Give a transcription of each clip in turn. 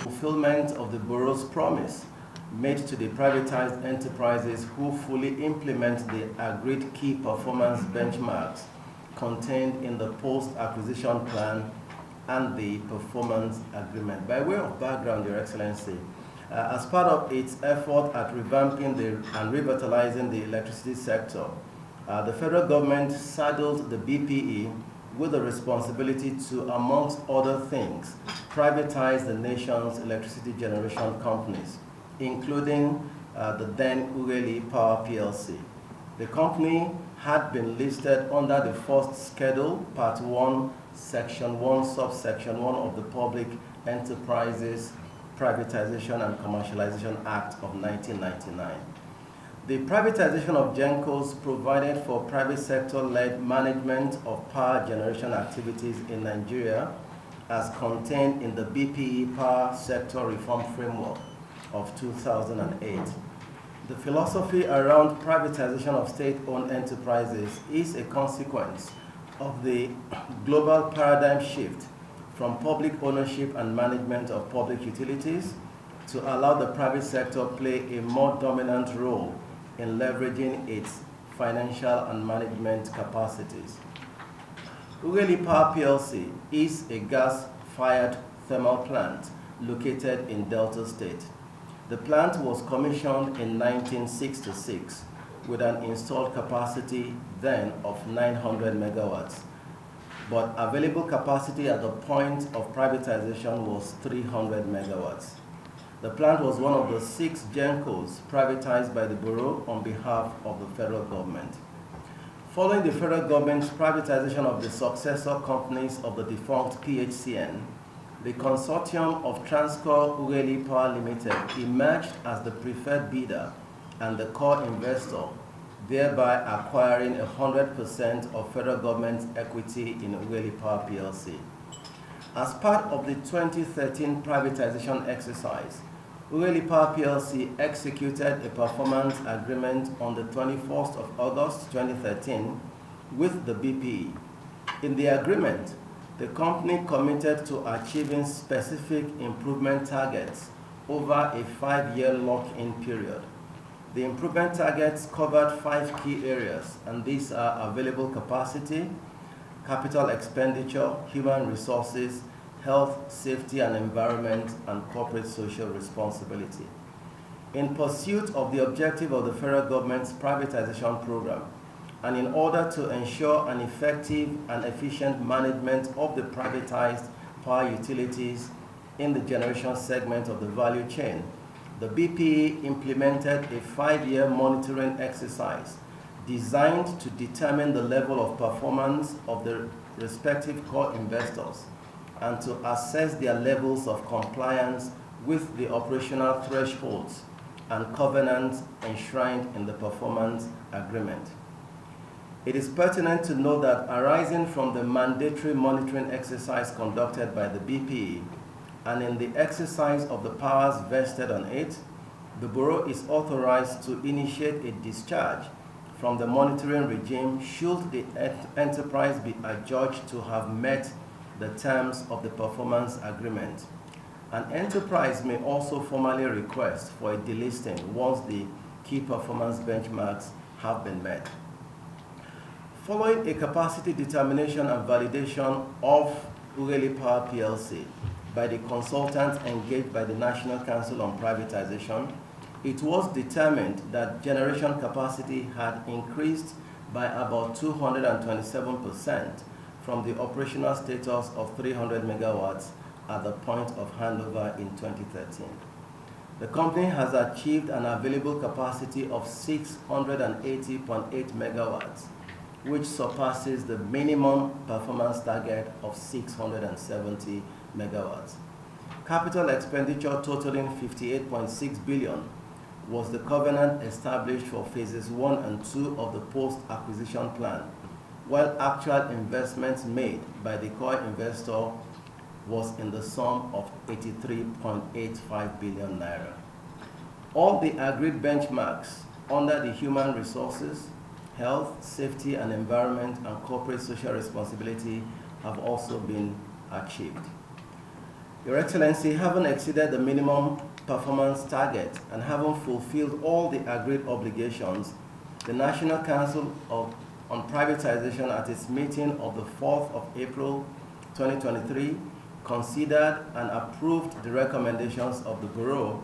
Fulfillment of the borough's promise made to the privatized enterprises who fully implement the agreed key performance benchmarks contained in the post-acquisition plan and the performance agreement. By way of background, Your Excellency, as part of its effort at revamping and revitalizing the electricity sector, the federal government saddled the BPE with the responsibility to, amongst other things, privatize the nation's electricity generation companies, including the then Ughelli Power PLC. The company had been listed under the first schedule, Part 1, Section 1, Subsection 1 of the Public Enterprises Privatisation and Commercialization Act of 1999. The privatization of GENCOs provided for private sector-led management of power generation activities in Nigeria as contained in the BPE Power Sector Reform Framework of 2008. The philosophy around privatization of state-owned enterprises is a consequence of the global paradigm shift from public ownership and management of public utilities to allow the private sector play a more dominant role in leveraging its financial and management capacities. Ughelli Power PLC is a gas-fired thermal plant located in Delta State. The plant was commissioned in 1966 with an installed capacity then of 900 megawatts, but available capacity at the point of privatization was 300 megawatts. The plant was one of the 6 GENCOs privatized by the Bureau on behalf of the federal government. Following the federal government's privatization of the successor companies of the defunct PHCN, the consortium of Transcorp Ughelli Power Limited emerged as the preferred bidder and the core investor, thereby acquiring 100% of federal government equity in Ughelli Power PLC. As part of the 2013 privatization exercise, Ughelli Power PLC executed a performance agreement on the 21st of August 2013 with the BPE. In the agreement, the company committed to achieving specific improvement targets over a 5-year lock-in period. The improvement targets covered 5 key areas, and these are available capacity, capital expenditure, human resources, health, safety and environment, and corporate social responsibility. In pursuit of the objective of the federal government's privatization program, and in order to ensure an effective and efficient management of the privatized power utilities in the generation segment of the value chain, the BPE implemented a 5-year monitoring exercise designed to determine the level of performance of the respective core investors and to assess their levels of compliance with the operational thresholds and covenants enshrined in the performance agreement. It is pertinent to note that arising from the mandatory monitoring exercise conducted by the BPE and in the exercise of the powers vested on it, the Bureau is authorized to initiate a discharge from the monitoring regime should the enterprise be adjudged to have met the terms of the performance agreement. An enterprise may also formally request for a delisting once the key performance benchmarks have been met. Following a capacity determination and validation of Ughelli Power PLC by the consultants engaged by the National Council on Privatization, it was determined that generation capacity had increased by about 227% from the operational status of 300 megawatts at the point of handover in 2013. The company has achieved an available capacity of 680.8 megawatts, which surpasses the minimum performance target of 670 megawatts. Capital expenditure totaling 58.6 billion was the covenant established for phases 1 and 2 of the post-acquisition plan, while actual investments made by the core investor was in the sum of 83.85 billion naira. All the agreed benchmarks under the human resources, Health, safety and environment, and corporate social responsibility have also been achieved. Your Excellency, having exceeded the minimum performance target and having fulfilled all the agreed obligations, the National Council on Privatization at its meeting of the 4th of April 2023 considered and approved the recommendations of the Bureau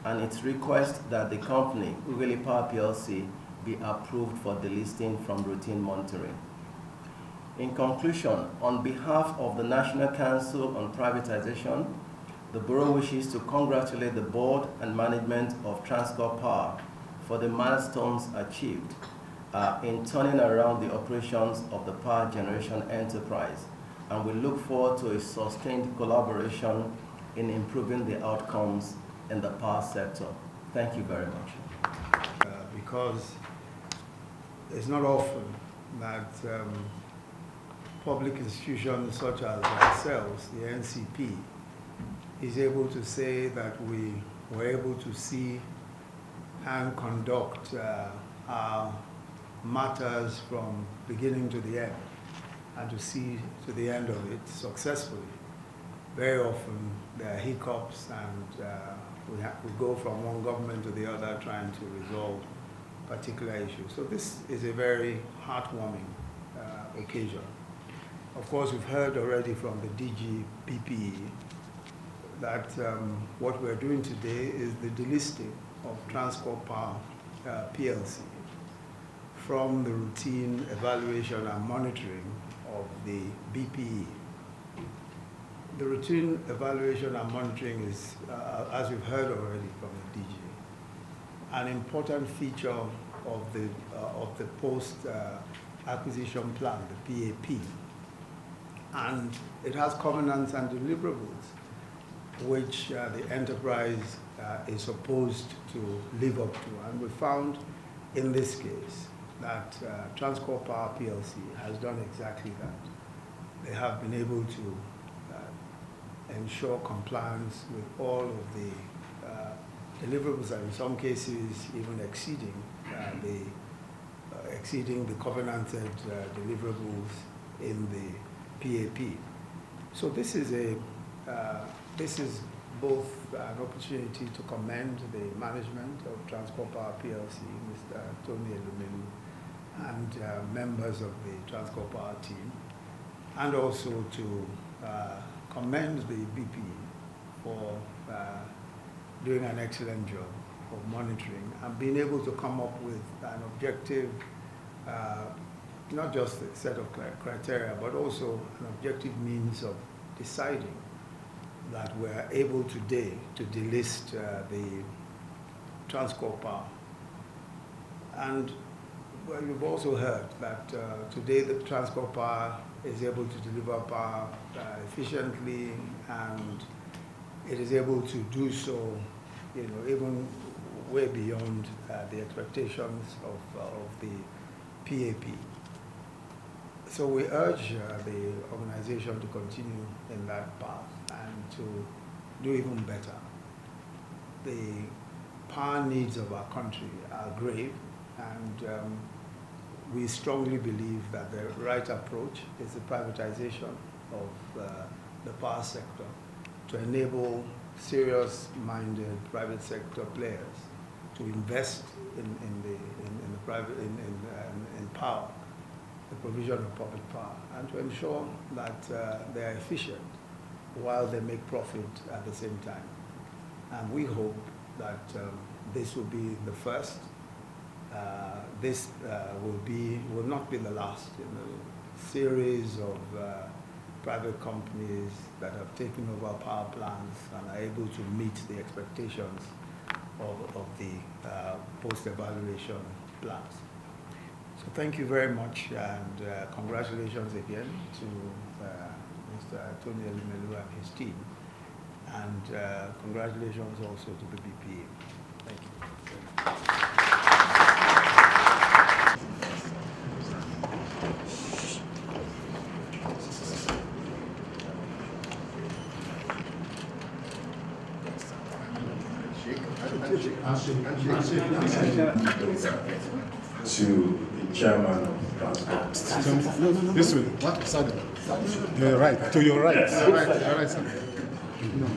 and its request that the company, Ughelli Power PLC, be approved for delisting from routine monitoring. In conclusion, on behalf of the National Council on Privatization, the Bureau wishes to congratulate the board and management of Transcorp Power for the milestones achieved in turning around the operations of the power generation enterprise, and we look forward to a sustained collaboration in improving the outcomes in the power sector. Thank you very much. Because it's not often that public institutions such as ourselves, the NCP, is able to say that we were able to see and conduct our matters from beginning to the end, and to see to the end of it successfully. Very often there are hiccups, and we go from one government to the other trying to resolve particular issues. So this is a very heartwarming occasion. Of course, we've heard already from the DG PPE that what we're doing today is the delisting of Transcorp Power PLC from the routine evaluation and monitoring of the BPE. The routine evaluation and monitoring is, as we've heard already from the DG, an important feature of the post-acquisition plan, the PAP. And it has covenants and deliverables which the enterprise is supposed to live up to. And we found in this case that Transcorp Power PLC has done exactly that. They have been able to ensure compliance with all of the deliverables, and in some cases even exceeding the covenanted deliverables in the PAP. So this is both an opportunity to commend the management of Transcorp Power PLC, Mr. Tony Elumelu, and members of the Transcorp Power team, and also to commend the BP for doing an excellent job of monitoring and being able to come up with an objective, not just a set of criteria, but also an objective means of deciding that we're able today to delist the Transcorp Power. And well, you've also heard that today the Transcorp Power is able to deliver power efficiently, and it is able to do so, even way beyond the expectations of the PAP. So we urge the organization to continue in that path and to do even better. The power needs of our country are grave, and we strongly believe that the right approach is the privatization of the power sector to enable serious-minded private sector players to invest in power, the provision of public power, and to ensure that they are efficient while they make profit at the same time. And we hope that this will be the first. This will not be the last in a series of private companies that have taken over power plants and are able to meet the expectations of the post-evaluation plans. So thank you very much, and congratulations again to Mr. Tony Elumelu and his team, and congratulations also to the BPA. Thank you. To the chairman of Transcorp. No. This way. What? Sorry. You're right. To your right. You're right, sir. No.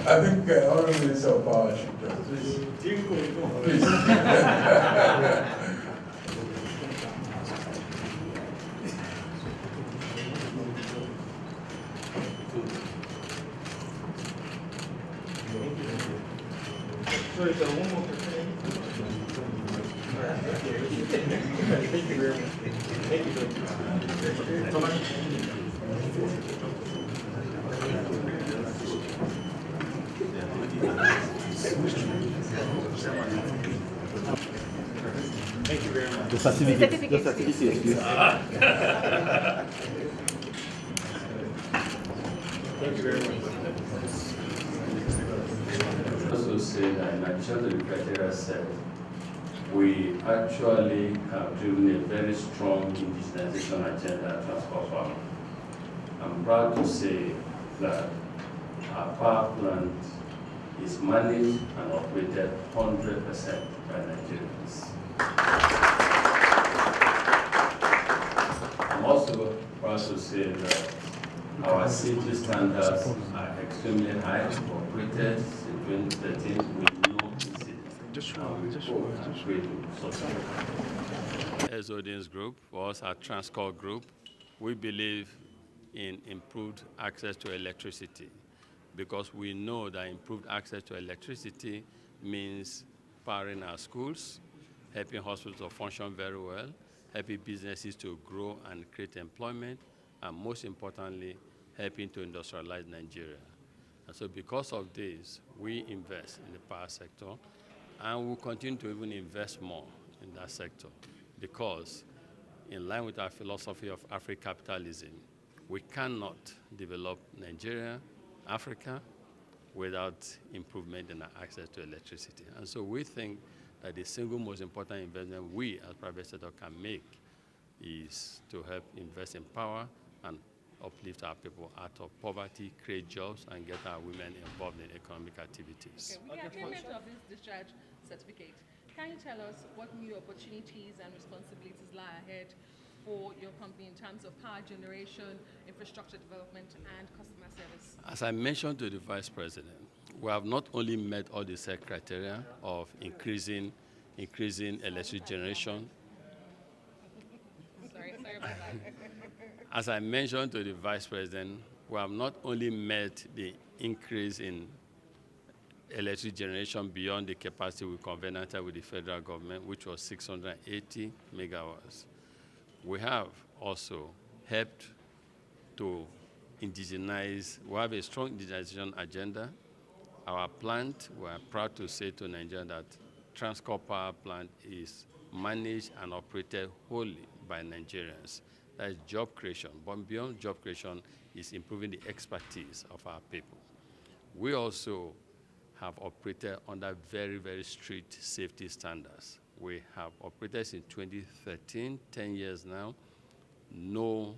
I think Honorable Minister of Power should please. The certificate, please. Thank you very much. Also say that in addition to the criteria set, we actually have driven a very strong indigenization agenda at Transcorp. I'm proud to say that our power plant is managed and operated 100% by Nigerians. I'm also proud to say that our safety standards are extremely high, operated in 2013 with no incident. As Audience Group, for us at Transcorp Group, we believe in improved access to electricity because we know that improved access to electricity means powering our schools, helping hospitals to function very well, helping businesses to grow and create employment, and most importantly, helping to industrialize Nigeria. And so because of this, we invest in the power sector, and we'll continue to even invest more in that sector because in line with our philosophy of Afro-capitalism, we cannot develop Nigeria, Africa, without improvement in our access to electricity. And so we think that the single most important investment we as private sector can make is to help invest in power and uplift our people out of poverty, create jobs, and get our women involved in economic activities. Okay, with the attainment of this discharge certificate, can you tell us what new opportunities and responsibilities lie ahead for your company in terms of power generation, infrastructure development, and customer service? As I mentioned to the Vice President, we have not only met all the set criteria of increasing electric generation. Sorry about that. As I mentioned to the Vice President, we have not only met the increase in electric generation beyond the capacity we covenanted with the federal government, which was 680 megawatts. We have also helped to indigenize. We have a strong indigenization agenda. Our plant, we are proud to say to Nigeria that Transcorp Power Plant is managed and operated wholly by Nigerians. That is job creation. But beyond job creation is improving the expertise of our people. We also have operated under very, very strict safety standards. We have operated since 2013, 10 years now, no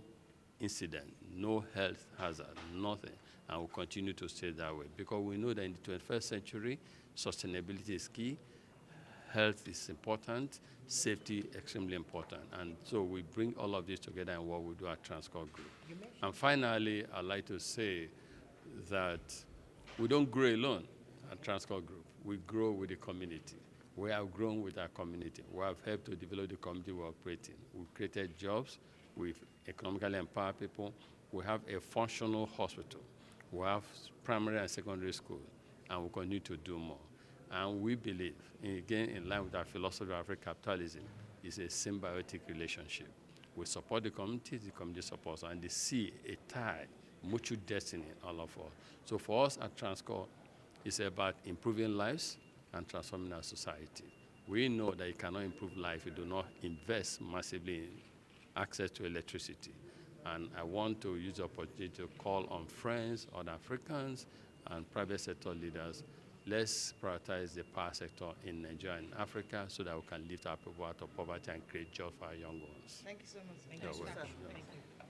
incident, no health hazard, nothing, and we'll continue to stay that way because we know that in the 21st century, sustainability is key, health is important, safety extremely important, and so we bring all of this together in what we do at Transcorp Group. And finally, I'd like to say that we don't grow alone at Transcorp Group. We grow with the community. We have grown with our community. We have helped to develop the community we operate in. We've created jobs. We've economically empowered people. We have a functional hospital. We have primary and secondary school, and we'll continue to do more. And we believe, again, in line with our philosophy of Afro-capitalism, is a symbiotic relationship. We support the community supports us, and they see a tie, mutual destiny in all of us. So for us at Transcorp, it's about improving lives and transforming our society. We know that you cannot improve life if you do not invest massively in access to electricity. And I want to use the opportunity to call on friends, other Africans, and private sector leaders let's prioritize the power sector in Nigeria and Africa so that we can lift our people out of poverty and create jobs for our young ones. Thank you so much. You're welcome. Thank you.